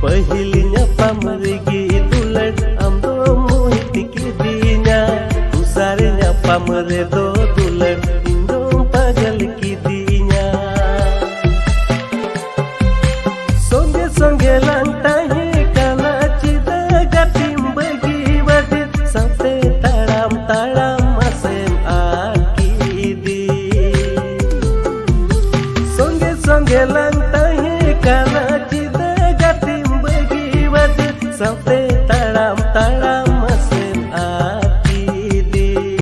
पहिल nyapam regi dulan amdo mohit kidinya usar nyapam redo dulan indo pagal kidinya songe songe lantai kala cida gatim bagi wadit sampai taram taram masem akidi songe songe lantai kala cida something